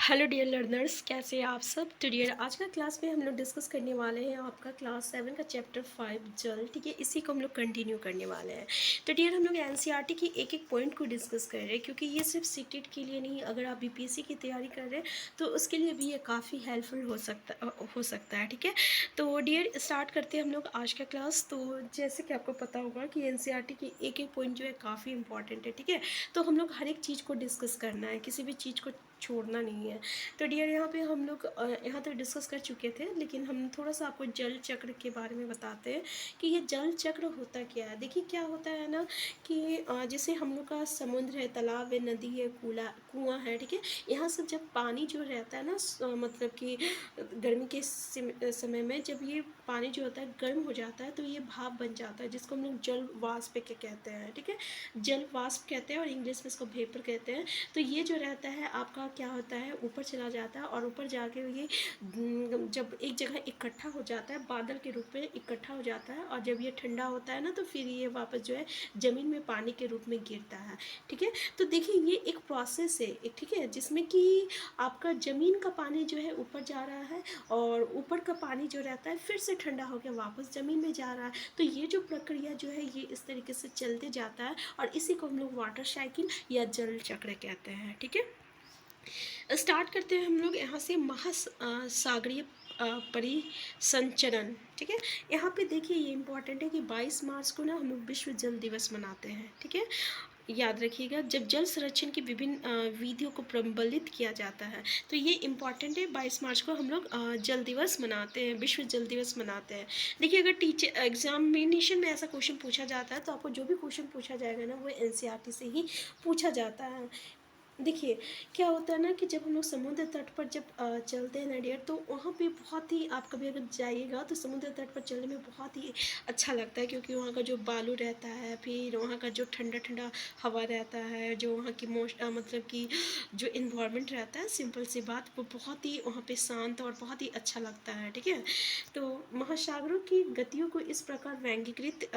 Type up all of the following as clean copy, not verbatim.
Hello dear learners, कैसे हैं आप सब। तो डियर आज का क्लास में हम लोग डिस्कस करने वाले हैं आपका क्लास 7 का चैप्टर 5 जल। ठीक है, इसी को हम लोग कंटिन्यू करने वाले हैं। तो डियर हम लोग एनसीईआरटी की एक एक पॉइंट को डिस्कस कर रहे हैं, क्योंकि ये सिर्फ सीटेट के लिए नहीं, अगर आप बीपीएससी की तैयारी कर रहे हैं तो उसके लिए भी ये काफ़ी हेल्पफुल हो सकता है। ठीक है, तो डियर स्टार्ट करते हैं हम लोग आज का क्लास। तो जैसे कि आपको पता होगा कि एनसीईआरटी की एक एक पॉइंट जो है काफ़ी इंपॉर्टेंट है। ठीक है, तो हम लोग हर एक चीज़ को डिस्कस करना है, किसी भी चीज़ को छोड़ना नहीं है। तो डियर यहाँ पे हम लोग यहाँ तक डिस्कस कर चुके थे, लेकिन हम थोड़ा सा आपको जल चक्र के बारे में बताते हैं कि ये जल चक्र होता क्या है। देखिए क्या होता है ना कि जैसे हम लोग का समुद्र है, तालाब है, नदी है, कुआं है। ठीक है, यहाँ से जब पानी जो रहता है ना मतलब कि गर्मी के समय में जब ये पानी जो होता है गर्म हो जाता है तो ये भाप बन जाता है, जिसको हम लोग जल वाष्प के कहते हैं। ठीक है, जल वाष्प कहते हैं और इंग्लिश में इसको वेपर कहते हैं। तो ये जो रहता है आपका क्या होता है, ऊपर चला जाता है और ऊपर जाके ये जब एक जगह इकट्ठा हो जाता है, बादल के रूप में इकट्ठा हो जाता है, और जब ये ठंडा होता है ना तो फिर ये वापस जो है ज़मीन में पानी के रूप में गिरता है। ठीक है, तो देखिए ये एक प्रोसेस है एक, ठीक है, जिसमें कि आपका ज़मीन का पानी जो है ऊपर जा रहा है और ऊपर का पानी जो रहता है फिर से ठंडा होकर वापस ज़मीन में जा रहा है। तो ये जो प्रक्रिया जो है ये इस तरीके से चलते जाता है, और इसी को हम लोग वाटर साइकिल या जल चक्र कहते हैं। ठीक है, स्टार्ट करते हैं हम लोग यहाँ से महासागरीय परिसंचरण। ठीक है, यहाँ पे देखिए ये इंपॉर्टेंट है कि 22 मार्च को ना हम लोग विश्व जल दिवस मनाते हैं। ठीक है, याद रखिएगा, जब जल संरक्षण की विभिन्न विधियों को प्रबलित किया जाता है तो ये इम्पॉर्टेंट है। 22 मार्च को हम लोग जल दिवस मनाते हैं, विश्व जल दिवस मनाते हैं। देखिए अगर टीचर एग्जामिनेशन में ऐसा क्वेश्चन पूछा जाता है तो आपको जो भी क्वेश्चन पूछा जाएगा ना वो एनसीईआरटी से ही पूछा जाता है। देखिए क्या होता है ना कि जब हम लोग समुद्र तट पर जब चलते हैं ना डियर, तो वहाँ पे बहुत ही, आप कभी अगर जाइएगा तो समुद्र तट पर चलने में बहुत ही अच्छा लगता है, क्योंकि वहाँ का जो बालू रहता है, फिर वहाँ का जो ठंडा ठंडा हवा रहता है, जो वहाँ की मतलब कि जो इन्वायरमेंट रहता है, सिंपल सी बात, वो बहुत ही वहाँ पे शांत और बहुत ही अच्छा लगता है। ठीक है, तो महासागरों की गतियों को इस प्रकार व्यंगीकृत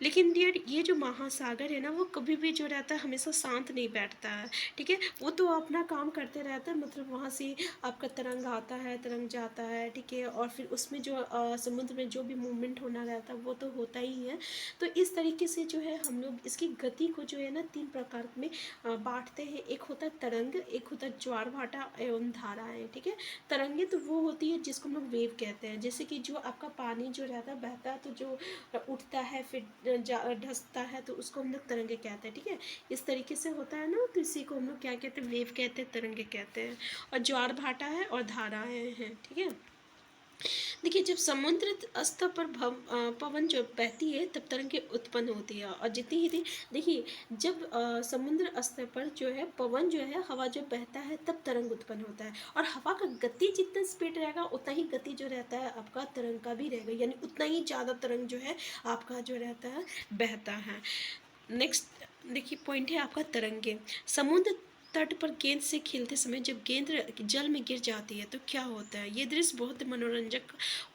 लेकिन डियर ये जो महासागर है ना वो कभी भी जो रहता है हमेशा शांत नहीं बैठता है। ठीक है, वो तो अपना काम करते रहता है, मतलब वहाँ से आपका तरंग आता है, तरंग जाता है। ठीक है, और फिर उसमें जो समुद्र में जो भी मूवमेंट होना रहता है वो तो होता ही है। तो इस तरीके से जो है हम लोग इसकी गति को जो है ना 3 प्रकार में बांटते हैं। एक होता है तरंग, एक होता है ज्वार भाटा एवं धाराएं। ठीक है, तरंगे तो वो होती है जिसको हम लोग वेव कहते हैं, जैसे कि जो आपका पानी जो रहता है बहता है तो जो उठता है फिर ढसता है तो उसको हम लोग तरंगे कहते हैं। ठीक है, इस तरीके से होता है ना, तो इसी को हम लोग क्या कहते हैं, वेव कहते हैं, तरंगे कहते हैं। और ज्वार भाटा है और धाराएं हैं। ठीक है, देखिए जब समुद्र स्तर पर पवन जो बहती है तब तरंगे उत्पन्न होती है, और जितनी ही देखिए जब समुद्र स्तर पर जो है पवन जो है, हवा जो बहता है तब तरंग उत्पन्न होता है, और हवा का गति जितना स्पीड रहेगा उतना ही गति जो रहता है आपका तरंग का भी रहेगा, यानी उतना ही ज़्यादा तरंग जो है आपका जो रहता है बहता है। नेक्स्ट देखिए पॉइंट है आपका तरंगे। समुद्र तट पर गेंद से खेलते समय जब गेंद जल में गिर जाती है तो क्या होता है, ये दृश्य बहुत मनोरंजक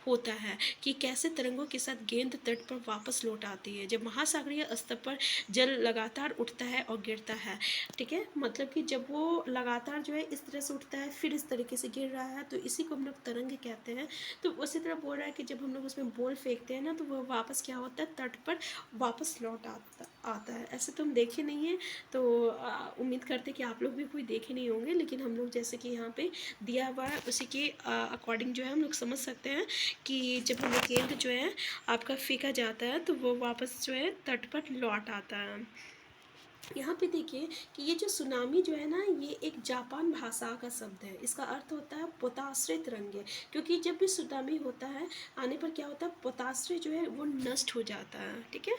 होता है कि कैसे तरंगों के साथ गेंद तट पर वापस लौट आती है जब महासागरीय स्तर पर जल लगातार उठता है और गिरता है। ठीक है, मतलब कि जब वो लगातार जो है इस तरह से उठता है फिर इस तरीके से गिर रहा है तो इसी को हम लोग तरंग कहते हैं। तो उसी तरह बोल रहा है कि जब हम लोग उसमें बॉल फेंकते हैं ना तो वो वापस क्या होता है, तट पर वापस लौट आता है। ऐसे तो हम देखे नहीं हैं, तो उम्मीद करते कि आप लोग भी कोई देखे नहीं होंगे, लेकिन हम लोग जैसे कि यहाँ पे दिया हुआ है उसी के अकॉर्डिंग जो है हम लोग समझ सकते हैं कि जब हम लोग गेंद जो है आपका फेंका जाता है तो वो वापस जो है तट पर लौट आता है। यहाँ पे देखिए कि ये जो सुनामी जो है ना ये एक जापान भाषा का शब्द है, इसका अर्थ होता है पोताश्रय तरंगे, क्योंकि जब भी सुनामी होता है आने पर क्या होता है, पोताश्रय जो है वो नष्ट हो जाता है। ठीक है,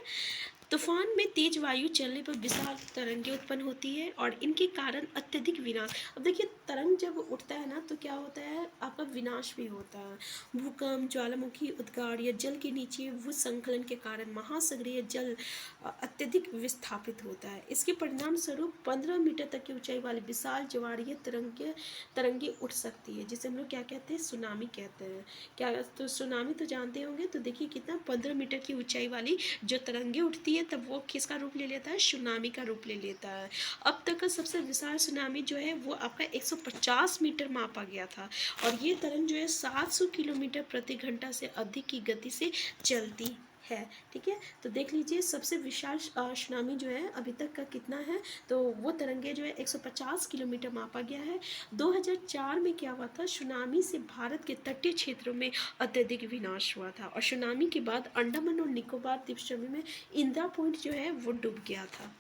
तूफान में तेज वायु चलने पर विशाल तरंगे उत्पन्न होती है और इनके कारण अत्यधिक विनाश। अब देखिए तरंग जब उठता है ना तो क्या होता है, आपका विनाश भी होता है। भूकंप, ज्वालामुखी उद्गार या जल के नीचे भूस्खलन के कारण महासागरीय जल अत्यधिक विस्थापित होता है। इसके परिणाम स्वरूप 15 मीटर तक की ऊंचाई वाली विशाल ज्वारीय तरंगे उठ सकती है, जिसे हम लोग क्या कहते हैं, सुनामी कहते हैं। क्या तो सुनामी तो जानते होंगे, तो देखिए कितना 15 मीटर की ऊंचाई वाली जो तरंगे उठती है तब वो किसका रूप ले लेता है, सुनामी का रूप ले लेता है। अब तक का सबसे विशाल सुनामी जो है वो आपका 150 मीटर मापा गया था और ये तरंग जो है 700 किलोमीटर प्रति घंटा से अधिक की गति से चलती है। ठीक है, तो देख लीजिए सबसे विशाल सुनामी जो है अभी तक का कितना है, तो वो तरंगे जो है 150 किलोमीटर मापा गया है। 2004 में क्या हुआ था, सुनामी से भारत के तटीय क्षेत्रों में अत्यधिक विनाश हुआ था और सुनामी के बाद अंडमान और निकोबार द्वीप समूह में इंदिरा पॉइंट जो है वो डूब गया था।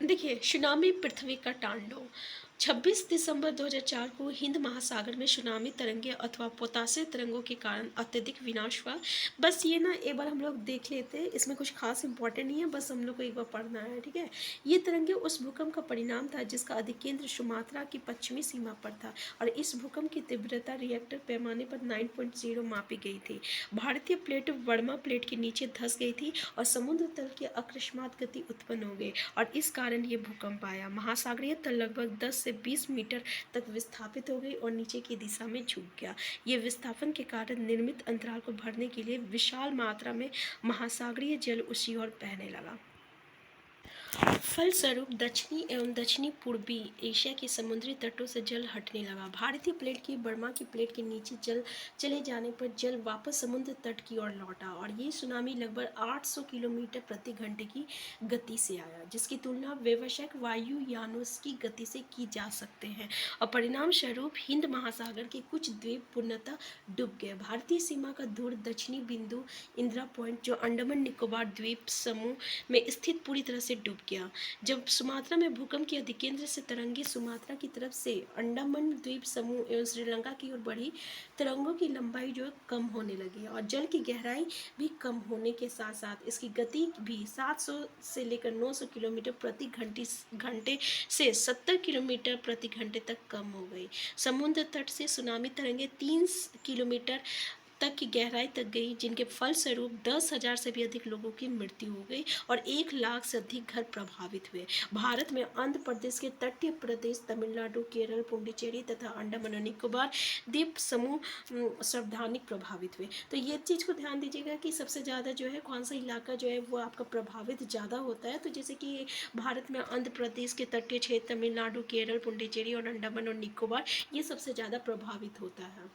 देखिए, सुनामी पृथ्वी का तांडव। 26 दिसंबर 2004 को हिंद महासागर में सुनामी तरंगे अथवा पोतासिया तरंगों के कारण अत्यधिक विनाश हुआ। बस ये ना एक बार हम लोग देख लेते हैं, इसमें कुछ खास इंपॉर्टेंट नहीं है, बस हम लोग को एक बार पढ़ना है। ठीक है, ये तरंगे उस भूकंप का परिणाम था जिसका अधिकेंद्र सुमात्रा की पश्चिमी सीमा पर था और इस भूकंप की तीव्रता रिएक्टर पैमाने पर 9.0 मापी गई थी। भारतीय प्लेट वर्मा प्लेट के नीचे धंस गई थी और समुद्र तल की अकस्मात गति उत्पन्न हो गई और इस कारण ये भूकंप आया। महासागरीय तल लगभग 10 से 20 मीटर तक विस्थापित हो गई और नीचे की दिशा में झुक गया। ये विस्थापन के कारण निर्मित अंतराल को भरने के लिए विशाल मात्रा में महासागरीय जल उसी ओर बहने लगा। फलस्वरूप दक्षिणी एवं दक्षिणी पूर्वी एशिया के समुद्री तटों से जल हटने लगा। भारतीय प्लेट की बर्मा की प्लेट के नीचे जल चले जाने पर जल वापस समुद्र तट की ओर लौटा और ये सुनामी लगभग 800 किलोमीटर प्रति घंटे की गति से आया, जिसकी तुलना व्यावसायिक वायुयानों की गति से की जा सकते हैं और परिणाम स्वरूप हिंद महासागर के कुछ द्वीप पूर्णतः डूब गए। भारतीय सीमा का दूर दक्षिणी बिंदु इंदिरा पॉइंट जो अंडमान निकोबार द्वीप समूह में स्थित पूरी तरह से डूब गया। जब सुमात्रा में भूकंप के अधिकेंद्र से तरंगे सुमात्रा की तरफ से अंडमान द्वीप समूह एवं श्रीलंका की ओर बढ़ी, तरंगों की लंबाई जो है कम होने लगी और जल की गहराई भी कम होने के साथ साथ इसकी गति भी 700 से लेकर 900 किलोमीटर प्रति घंटे से 70 किलोमीटर प्रति घंटे तक कम हो गई। समुद्र तट से सुनामी तरंगे 3 किलोमीटर तक की गहराई तक गई, जिनके फलस्वरूप 10,000 से भी अधिक लोगों की मृत्यु हो गई और 1 लाख से अधिक घर प्रभावित हुए। भारत में आंध्र प्रदेश के तटीय प्रदेश, तमिलनाडु, केरल, पुडुचेरी तथा अंडमान और निकोबार द्वीप समूह सर्वाधिक प्रभावित हुए। तो ये चीज़ को ध्यान दीजिएगा कि सबसे ज़्यादा जो है कौन सा इलाका जो है वो आपका प्रभावित ज़्यादा होता है। तो जैसे कि भारत में आंध्र प्रदेश के तटीय क्षेत्र, तमिलनाडु, केरल, पुडुचेरी और अंडमान और निकोबार ये सबसे ज़्यादा प्रभावित होता है।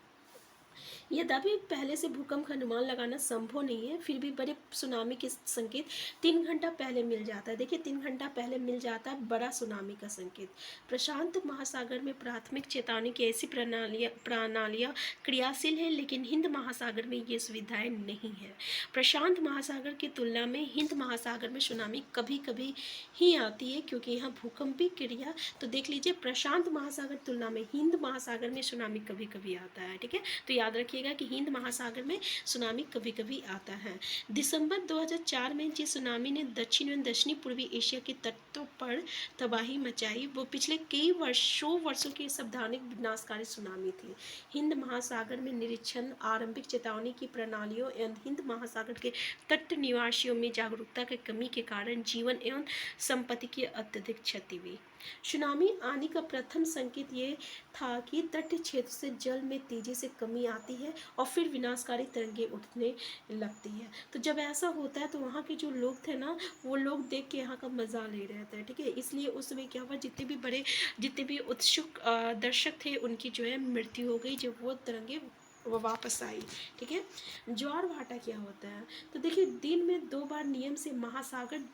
यद्यपि पहले से भूकंप का अनुमान लगाना संभव नहीं है, फिर भी बड़े सुनामी के संकेत 3 घंटा पहले मिल जाता है। देखिए 3 घंटा पहले मिल जाता है बड़ा सुनामी का संकेत। प्रशांत महासागर में प्राथमिक चेतावनी की ऐसी प्रणालियाँ क्रियाशील है, लेकिन हिंद महासागर में ये सुविधाएं नहीं है। प्रशांत महासागर की तुलना में हिंद महासागर में सुनामी कभी कभी ही आती है क्योंकि यहाँ भूकंपीय क्रिया, तो देख लीजिए प्रशांत महासागर तुलना में हिंद महासागर में सुनामी कभी कभी आता है। ठीक है, तो याद रखिएगा कि हिंद महासागर में सुनामी कभी कभी आता है। दिसंबर 2004 में जिस सुनामी ने दक्षिण एवं दक्षिणी पूर्वी एशिया के तटों पर तबाही मचाई, वो पिछले कई वर्षों की सावधानिक विनाशकारी सुनामी थी। हिंद महासागर में निरीक्षण, आरंभिक चेतावनी की प्रणालियों एवं हिंद महासागर के तट निवासियों में जागरूकता की कमी के कारण जीवन एवं संपत्ति की अत्यधिक क्षति हुई। सुनामी आने का प्रथम संकेत ये था कि तटीय क्षेत्र से जल में तेजी से कमी आती है और फिर विनाशकारी तरंगे उठने लगती है। तो जब ऐसा होता है तो वहाँ के जो लोग थे ना, वो लोग देख के यहाँ का मज़ा ले रहे थे। ठीक है, इसलिए उस समय क्या हुआ, जितने भी उत्सुक दर्शक थे उनकी जो है मृत्यु हो गई जब वो तरंगे वो वापस आई। ठीक है, ज्वार भाटा क्या होता है, तो देखिए दिन में 2 बार नियम से महासागर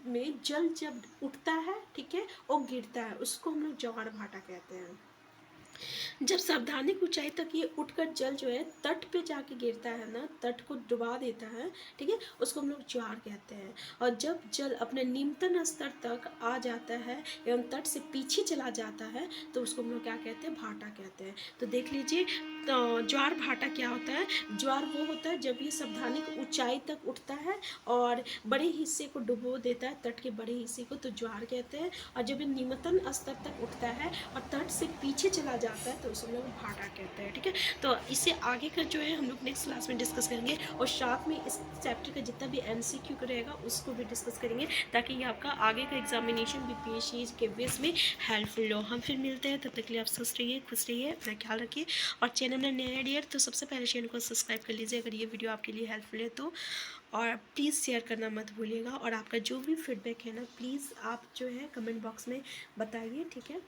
में जल जब उठता है, ठीक है, और गिरता है, उसको हम लोग ज्वार भाटा कहते हैं। जब सावधानिक ऊंचाई तक ये उठकर जल जो है तट पे जाके गिरता है ना, तट को डुबा देता है, ठीक है, उसको हम लोग ज्वार कहते हैं। और जब जल अपने निम्नतम स्तर तक आ जाता है एवं तट से पीछे चला जाता है तो उसको हम लोग क्या कहते हैं, भाटा कहते हैं। तो देख लीजिए, तो ज्वार भाटा क्या होता है, ज्वार वो होता है जब ये सावधानिक ऊंचाई तक उठता है और बड़े हिस्से को डुबो देता है, तट के बड़े हिस्से को, तो ज्वार कहते हैं। और जब ये निम्नतम स्तर तक उठता है और तट से पीछे चला जाता है तो उसे हम लोग भाटा कहते हैं। ठीक है, तो इससे आगे का जो है हम लोग नेक्स्ट क्लास में डिस्कस करेंगे और साथ में इस चैप्टर का जितना भी MCQ रहेगा उसको भी डिस्कस करेंगे ताकि ये आपका आगे का एग्जामिनेशन BPSC के बेस में हेल्पफुल हो। हम फिर मिलते हैं, तब तक के लिए आप स्वस्थ रहिए, खुश रहिए, अपना ख्याल रखिए। और चैनल में नया डियर तो सबसे पहले चैनल को सब्सक्राइब कर लीजिए अगर ये वीडियो आपके लिए हेल्पफुल है तो। और प्लीज़ शेयर करना मत भूलिएगा, और आपका जो भी फीडबैक है ना प्लीज़ आप जो है कमेंट बॉक्स में बताइए, ठीक है।